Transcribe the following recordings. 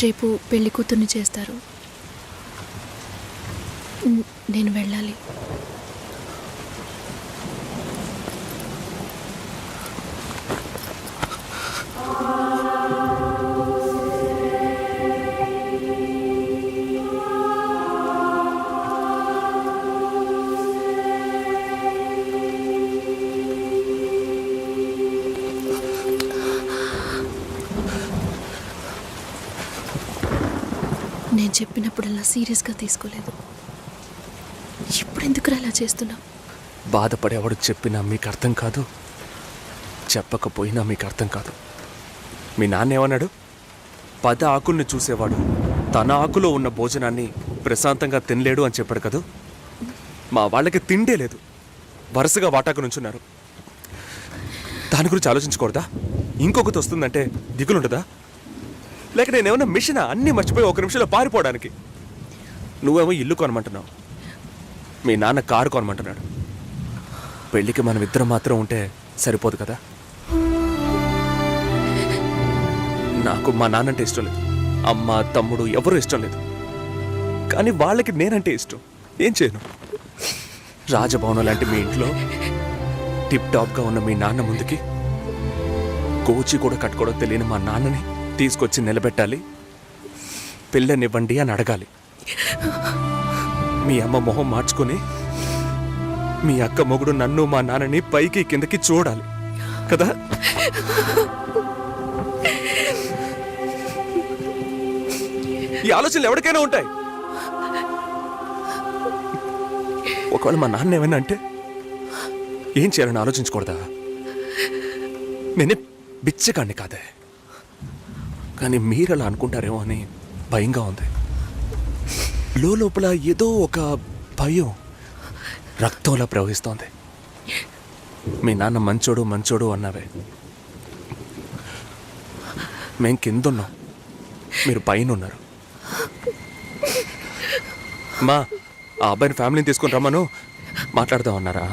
రేపు పెళ్లి కూతుర్ని చేస్తారు. నేను వెళ్ళాలి. నేను చెప్పినప్పుడల్లా సీరియస్గా తీసుకోలేదు. ఇప్పుడు ఎందుకు అలా చేస్తున్నావు? బాధపడేవాడు చెప్పినా మీకు అర్థం కాదు, చెప్పకపోయినా మీకు అర్థం కాదు. మీ నాన్న ఏమన్నాడు? 10 ఆకుల్ని చూసేవాడు తన ఆకులో ఉన్న భోజనాన్ని ప్రశాంతంగా తినలేడు అని చెప్పాడు కదా. మా వాళ్ళకి తిండే లేదు, వరుసగా వాటాకు నుంచున్నారు. దాని గురించి ఆలోచించకూడదా? ఇంకొకటి వస్తుందంటే దిగులుంటుందా? లేక నేనేమన్నా మిషనా అన్నీ మర్చిపోయి 1 నిమిషంలో పారిపోవడానికి? నువ్వేమో ఇల్లు కొనమంటున్నావు, మీ నాన్న కారు కొనమంటున్నాడు. పెళ్ళికి మనం ఇద్దరం మాత్రం ఉంటే సరిపోదు కదా. నాకు మా నాన్నంటే ఇష్టం లేదు, అమ్మ తమ్ముడు ఎవరూ ఇష్టం లేదు. కానీ వాళ్ళకి నేనంటే ఇష్టం. ఏం చేయను? రాజభవనం లాంటి మీ ఇంట్లో టిప్ టాప్గా ఉన్న మీ నాన్న ముందుకి కోచి కూడా కట్టుకోవడం తెలియని మా నాన్నని తీసుకొచ్చి నిలబెట్టాలి. పిల్లనివ్వండి అని అడగాలి. మీ అమ్మ మొహం మార్చుకొని మీ అక్క మొగుడు నన్ను మా నాన్నని పైకి కిందకి చూడాలి కదా. ఈ ఆలోచనలు ఎవరికైనా ఉంటాయి. ఒకవేళ మా నాన్న ఏమైనా అంటే ఏం చేయాలని ఆలోచించకూడదా? నేనే బిచ్చగాడిని కాదే, కానీ మీరు అలా అనుకుంటారేమో అని భయంగా ఉంది. లోపల ఏదో ఒక భయం రక్తంలా ప్రవహిస్తోంది. మీ నాన్న మంచోడు మంచోడు అన్నావే, మేం కిందున్నాం, మీరు పైన ఉన్నారు. మా ఆ అబ్బాయిని ఫ్యామిలీని తీసుకుని రమ్మను మాట్లాడదాం అన్నారా?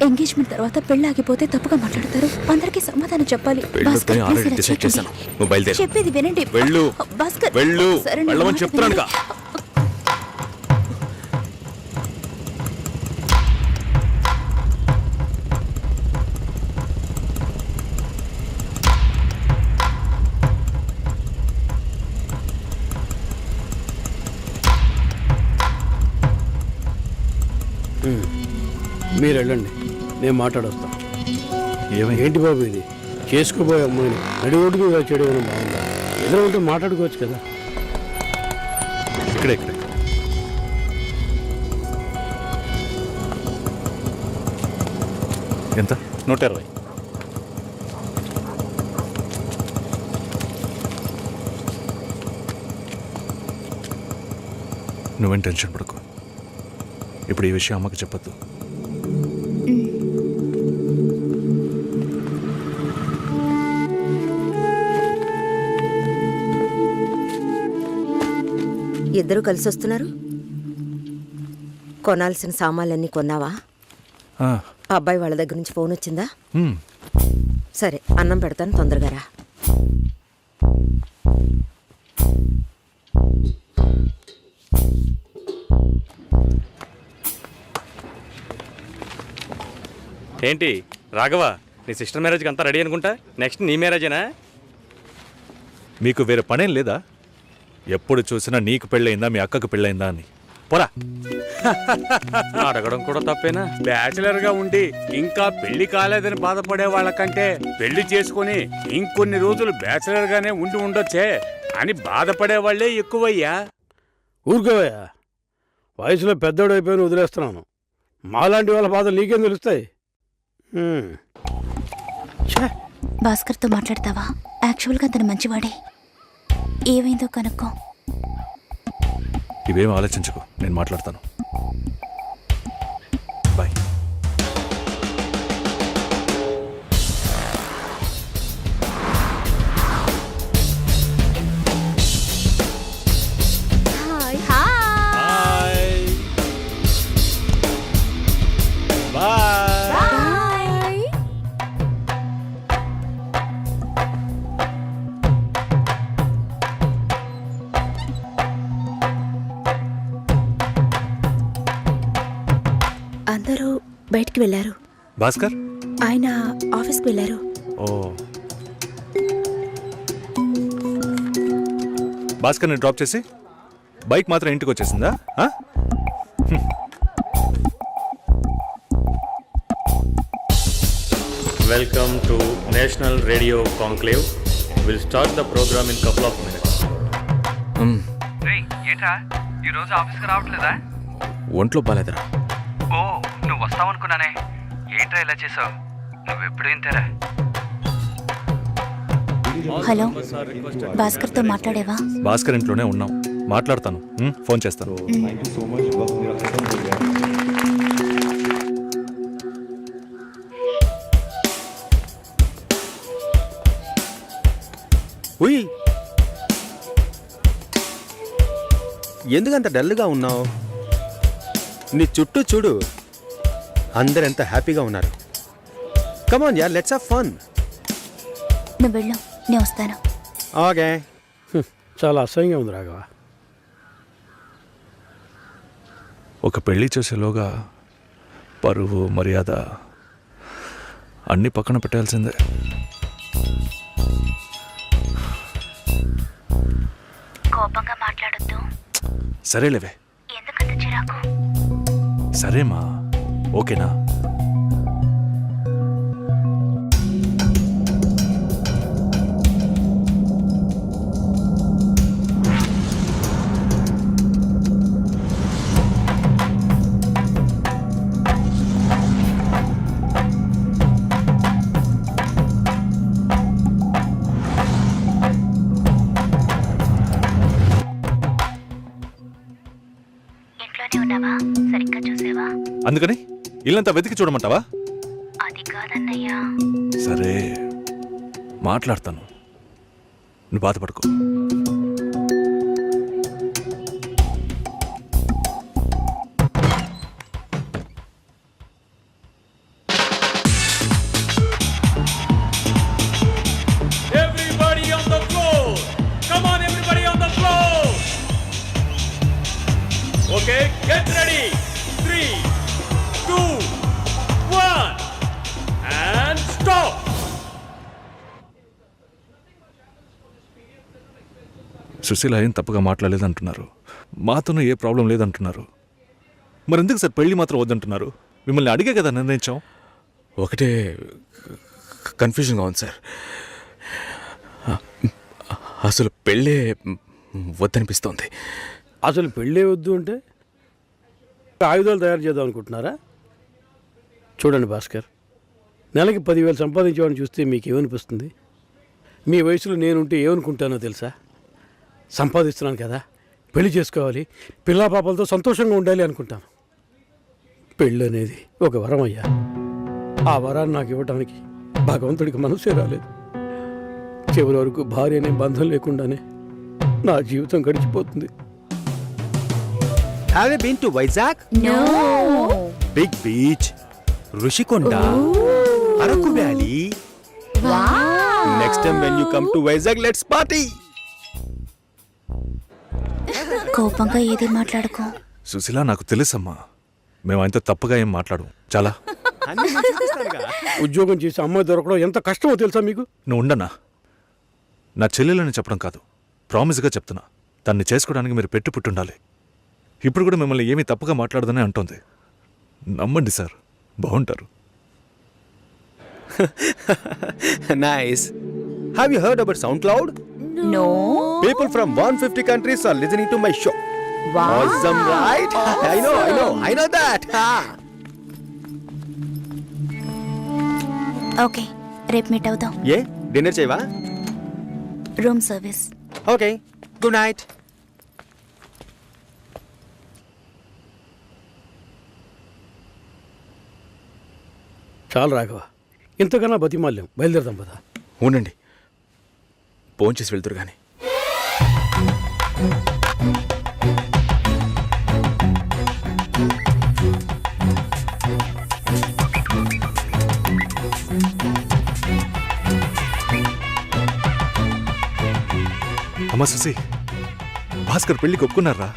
ఎంగేజ్మెంట్ తర్వాత పెళ్లి ఆగిపోతే తప్పుగా మాట్లాడతారు. అందరికీ సమాధానం చెప్పాలి. చెప్పేది వినండి. చెప్తున్నాను. మీరు వెళ్ళండి, నేను మాట్లాడొస్తా. ఏంటి బాబు ఇది? చేసుకోబోయే అమ్మాయిని నడి ఒడ్డుకు చేయడం బాగుందా? ఎదురు ఉంటే మాట్లాడుకోవచ్చు కదా. ఇక్కడే ఎంత? 120. నువ్వేం టెన్షన్ పడకు. ఇప్పుడు ఈ విషయం అమ్మకి చెప్పొద్దు. ఇద్దరు కలిసి వస్తున్నారు. కొనాల్సిన సామాన్లన్నీ కొన్నావా? అబ్బాయి వాళ్ళ దగ్గర నుంచి ఫోన్ వచ్చిందా? సరే, అన్నం పెడతాను, తొందరగా రా. ఏంటి రాఘవ, నీ సిస్టర్ మ్యారేజ్కి అంతా రెడీ అనుకుంటా. నెక్స్ట్ నీ మ్యారేజేనా? మీకు వేరే పనేం లేదా? ఎప్పుడు చూసినా నీకు పెళ్ళయిందా మీ అక్కకు పెళ్ళయిందా అని. పోరా. అడగడం కూడా తప్పేనా? బ్యాచిలర్ గా ఉండి ఇంకా పెళ్లి కాలేదని బాధపడే వాళ్ళకంటే పెళ్లి చేసుకుని ఇంకొన్ని రోజులు బ్యాచిలర్ గానే ఉండి ఉండొచ్చే అని బాధపడే వాళ్ళే ఎక్కువయ్యా. ఊరుకోవయ్యా, వయసులో పెద్దోడు అయిపోయిన వదిలేస్తున్నాను. మాలాంటి వాళ్ళ బాధలు నీకేం తెలుస్తాయి? భాస్కర్తో మాట్లాడతావా? యాక్చువల్గా అతను మంచివాడే. ఏమైందో కనుక్కో. ఇవేం ఆలోచించకు, నేను మాట్లాడతాను. బాయ్. అందరూ బయటికి వెళ్ళారు. భాస్కర్? ఆయన ఆఫీస్కి వెళ్ళారు. ఓ, భాస్కర్ని డ్రాప్ చేసి బైక్ మాత్రం ఇంటికి వచ్చేసిందా? Welcome to national radio conclave. Will start the programme in couple of minutes. ఏంట్రా ఈరోజు ఆఫీస్కి రావట్లేదా? ఒంట్లో బాలేదురా. ఓ, నువ్వు వస్తావనుకున్నానే. ఏంట్రా ఇలా చేసావు? నువ్వెప్పుడు ఇంతేరా? హలో, భాస్కర్తో మాట్లాడేవా? భాస్కర్ ఇంట్లోనే ఉన్నాం, మాట్లాడతాను. ఫోన్ చేస్తాను. ఉయ్, ఎందుకంత డల్గా ఉన్నావు? నీ చుట్టూ చూడు, అందరు ఎంత హ్యాపీగా ఉన్నారు. కమాన్ యార్, లెట్స్ హావ్ ఫన్. నువ్వు వెళ్ళు, నేను వస్తాను. ఓకే. చాలా అసహ్యంగా ఉంది రాఘవ. ఒక పెళ్లి చేసేలోగా పరువు మర్యాద అన్నీ పక్కన పెట్టాల్సిందే. కోపంగా మాట్లాడొద్దు. సరేలేవే. ఎందుకంత చిరాకు? సరేమా, ఓకేనా? ఇంట్లోనే ఉన్నావా? సరిగ్గా చూసావా? అందుకని ఇల్లంతా వెతికి చూడమంటావా? అది కాదన్నయ్యా. సరే, మాట్లాడతాను, నువ్వు బాధపడుకో. Everybody on the floor. Come on, everybody on the floor. Okay, get ready. 3, 2, 1, and stop. Susheela ఏం తప్పుగా మాట్లాడలేదంటున్నారు, మాతోనూ ఏ ప్రాబ్లం లేదంటున్నారు. మరెందుకు సార్ పెళ్లి మాత్రం వద్దంటున్నారు? మిమ్మల్ని అడిగే కదా నిర్ణయించాం. ఒకటే కన్ఫ్యూజన్గా ఉంది సార్. అసలు పెళ్ళే వద్దనిపిస్తోంది. అసలు పెళ్ళే వద్దు అంటే ఆయుధాలు తయారు చేద్దాం అనుకుంటున్నారా? చూడండి భాస్కర్, నెలకి 10,000 సంపాదించేవాడిని చూస్తే మీకు ఏమనిపిస్తుంది? మీ వయసులో నేనుంటే ఏమనుకుంటానో తెలుసా? సంపాదిస్తున్నాను కదా, పెళ్లి చేసుకోవాలి, పిల్లా పాపలతో సంతోషంగా ఉండాలి అనుకుంటాను. పెళ్ళి అనేది ఒక వరం అయ్యా. ఆ వరాన్ని నాకు ఇవ్వటానికి భగవంతుడికి మనసే రాలేదు. చివరి వరకు భార్య అనే బంధం లేకుండానే నా జీవితం గడిచిపోతుంది. Have you been to Vizag? No. Big beach, Rushikonda, Araku Valley. Wow. Next time when you come to Vizag, let's party. కోపంగా ఏది మాట్లాడుకో. సుశీల, నాకు తెలుసమ్మా, మేము ఆయనతో తప్పుగా ఏం మాట్లాడు. చాలా అన్నీ చూపిస్తానుగా. ఉద్యోగం చేసి అమ్మాయి దొరకడం ఎంత కష్టమో తెలుసా మీకు? నువ్వు ఉండన్నా. నా చెల్లెలని చెప్పడం కాదు, ప్రామిస్గా చెప్తున్నా. తన్ని చేసుకోవడానికి మీరు పుట్టుండాలి. ఇప్పుడు కూడా మిమ్మల్ని ఏమీ తప్పుగా మాట్లాడదని అంటోంది. నమ్మండి సార్, బాగుంటారు. Nice. Have you heard about SoundCloud? No. People from 150 countries are listening to my show. Wow. Awesome, right? I know that. Okay, రేపు మీట్ అవుదాం. ఏ డిన్నర్ చేయవా? Room service. Okay, good night. చాలు రాఘవ, ఇంతకన్నా బతిమాల్యం. బయలుదేరదాం పదా. ఉండండి, భోంచేసి వెళ్తురు కానీ. అమ్మా సుసి, భాస్కర్ పెళ్ళికి ఒప్పుకున్నారా?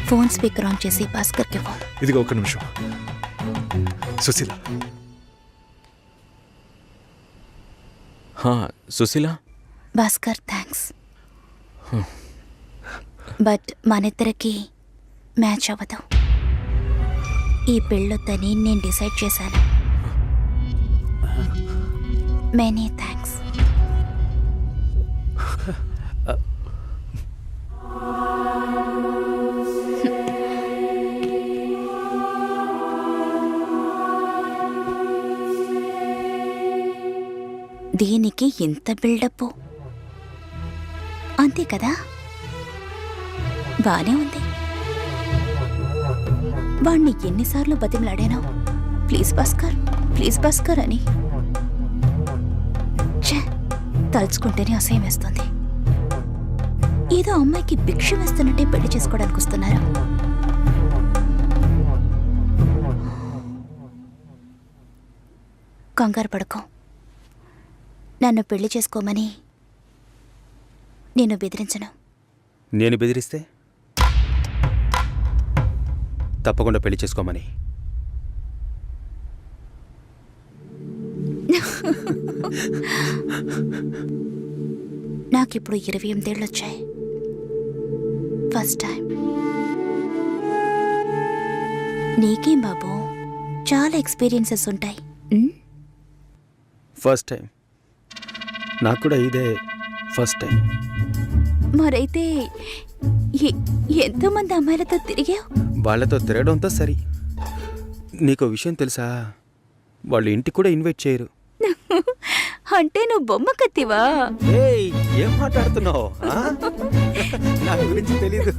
ఫోన్ స్పీకర్ ఆన్ చేసి భాస్కర్కి ఫోన్. ఇదిగో ఒక్క నిమిషం. సుశీల, సుశీల. భాస్కర్ థ్యాంక్స్, బట్ మనిద్దరికి మ్యాచ్ అవ్వదు. ఈ పెళ్ళొద్దని నేను డిసైడ్ చేశాను. Many thanks. దీనికి ఇంత బిల్డప్ అంతే కదా? బానే ఉంది. వాణ్ణి ఎన్నిసార్లు బతిమలాడాను, ప్లీజ్ భాస్కర్, ప్లీజ్ భాస్కర్ అని. ఛే, తలుచుకుంటేనే అసహ్యం వేస్తుంది. ఏదో అమ్మాయికి భిక్ష వేస్తున్నట్టే పెళ్లి చేసుకోవడానికి వస్తున్నారు. కంగారు పడుకో. నన్ను పెళ్లి చేసుకోమని నేను బెదిరించను. నేను బెదిరిస్తే తప్పకుండా పెళ్లి చేసుకోమని. నాకిప్పుడు 28 ఏళ్ళు వచ్చాయి. First time. నీకేం బాబు, చాలా ఎక్స్పీరియన్సెస్ ఉంటాయి. First time. నాకు కూడా ఇదే ఫస్ట్ టైం. మరైతే ఎంతోమంది అమ్మాయిలతో తిరిగావు? వాళ్ళతో తిరగడంతో సరి. నీకో విషయం తెలుసా, వాళ్ళు ఇంటికి కూడా ఇన్వైట్ చేయరు. అంటే నువ్వు బొమ్మ కత్తివా? ఏయ్, ఏం మాట్లాడుతున్నావు? నా గురించి తెలీదు.